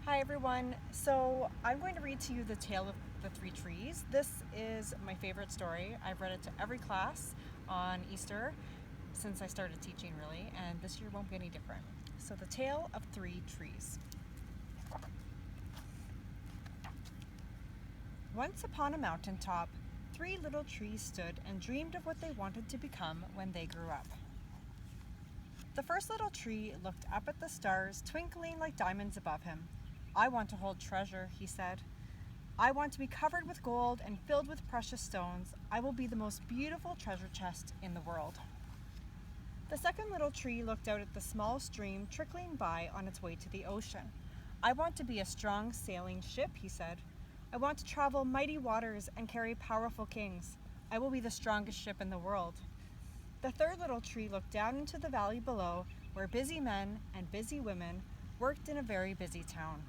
Hi everyone. So I'm going to read to you The Tale of the Three Trees. This is my favorite story. I've read it to every class on Easter since I started teaching, really, and this year won't be any different. So The Tale of Three Trees. Once upon a mountaintop, three little trees stood and dreamed of what they wanted to become when they grew up. The first little tree looked up at the stars twinkling like diamonds above him. "I want to hold treasure," he said. "I want to be covered with gold and filled with precious stones. I will be the most beautiful treasure chest in the world." The second little tree looked out at the small stream trickling by on its way to the ocean. "I want to be a strong sailing ship," he said. "I want to travel mighty waters and carry powerful kings. I will be the strongest ship in the world." The third little tree looked down into the valley below, where busy men and busy women worked in a very busy town.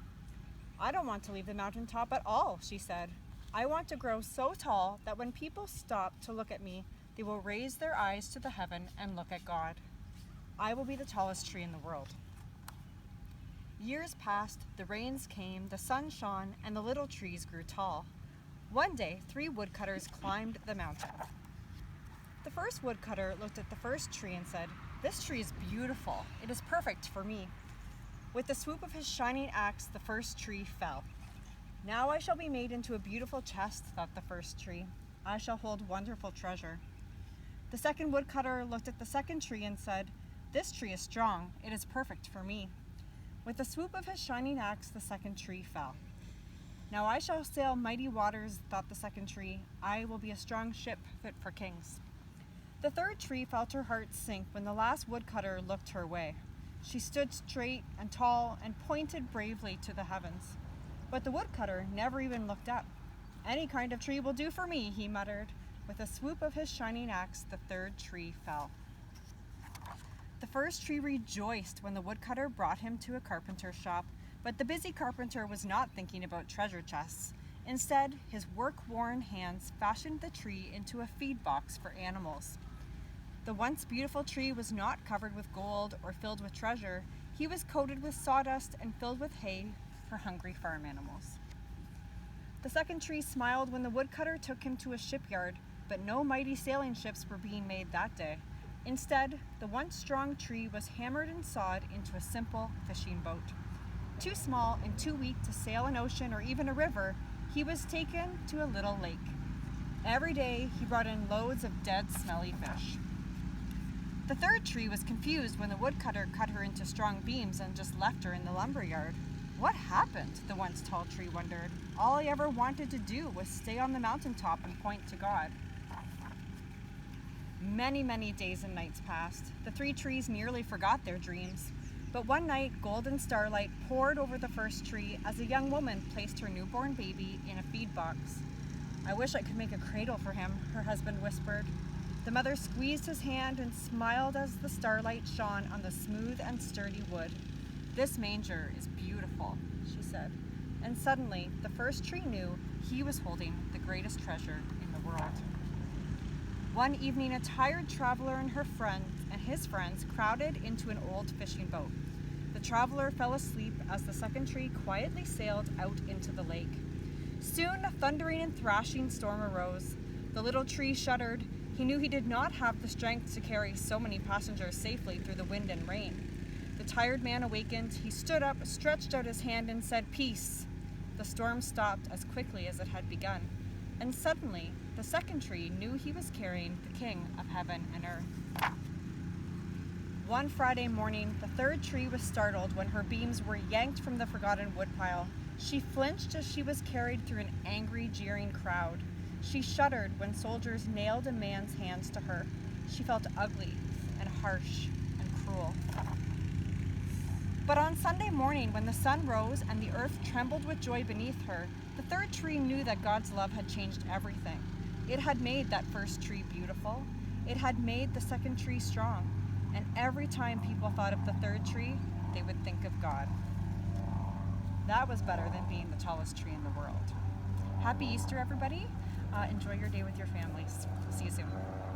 "I don't want to leave the mountaintop at all," she said. "I want to grow so tall that when people stop to look at me, they will raise their eyes to the heaven and look at God. I will be the tallest tree in the world." Years passed, the rains came, the sun shone, and the little trees grew tall. One day, three woodcutters climbed the mountain. The first woodcutter looked at the first tree and said, "This tree is beautiful. It is perfect for me." With the swoop of his shining axe, the first tree fell. "Now I shall be made into a beautiful chest," thought the first tree. "I shall hold wonderful treasure." The second woodcutter looked at the second tree and said, "This tree is strong. It is perfect for me." With the swoop of his shining axe, the second tree fell. "Now I shall sail mighty waters," thought the second tree. "I will be a strong ship fit for kings." The third tree felt her heart sink when the last woodcutter looked her way. She stood straight and tall and pointed bravely to the heavens. But the woodcutter never even looked up. "Any kind of tree will do for me," he muttered. With a swoop of his shining axe, the third tree fell. The first tree rejoiced when the woodcutter brought him to a carpenter's shop, but the busy carpenter was not thinking about treasure chests. Instead, his work-worn hands fashioned the tree into a feed box for animals. The once beautiful tree was not covered with gold or filled with treasure. He was coated with sawdust and filled with hay for hungry farm animals. The second tree smiled when the woodcutter took him to a shipyard, but no mighty sailing ships were being made that day. Instead, the once strong tree was hammered and sawed into a simple fishing boat. Too small and too weak to sail an ocean or even a river, he was taken to a little lake. Every day, he brought in loads of dead, smelly fish. The third tree was confused when the woodcutter cut her into strong beams and just left her in the lumberyard. What happened? The once tall tree wondered. All he ever wanted to do was stay on the mountaintop and point to God. Many, many days and nights passed. The three trees nearly forgot their dreams. But one night, golden starlight poured over the first tree as a young woman placed her newborn baby in a feed box. "I wish I could make a cradle for him," her husband whispered. The mother squeezed his hand and smiled as the starlight shone on the smooth and sturdy wood. "This manger is beautiful," she said. And suddenly, the first tree knew he was holding the greatest treasure in the world. One evening, a tired traveler and his friends crowded into an old fishing boat. The traveler fell asleep as the second tree quietly sailed out into the lake. Soon, a thundering and thrashing storm arose. The little tree shuddered. He knew he did not have the strength to carry so many passengers safely through the wind and rain. The tired man awakened. He stood up, stretched out his hand, and said, "Peace." The storm stopped as quickly as it had begun. And suddenly, the second tree knew he was carrying the King of heaven and earth. One Friday morning, the third tree was startled when her beams were yanked from the forgotten woodpile. She flinched as she was carried through an angry, jeering crowd. She shuddered when soldiers nailed a man's hands to her. She felt ugly and harsh and cruel. But on Sunday morning, when the sun rose and the earth trembled with joy beneath her, the third tree knew that God's love had changed everything. It had made that first tree beautiful. It had made the second tree strong. And every time people thought of the third tree, they would think of God. That was better than being the tallest tree in the world. Happy Easter, everybody. Enjoy your day with your families. See you soon.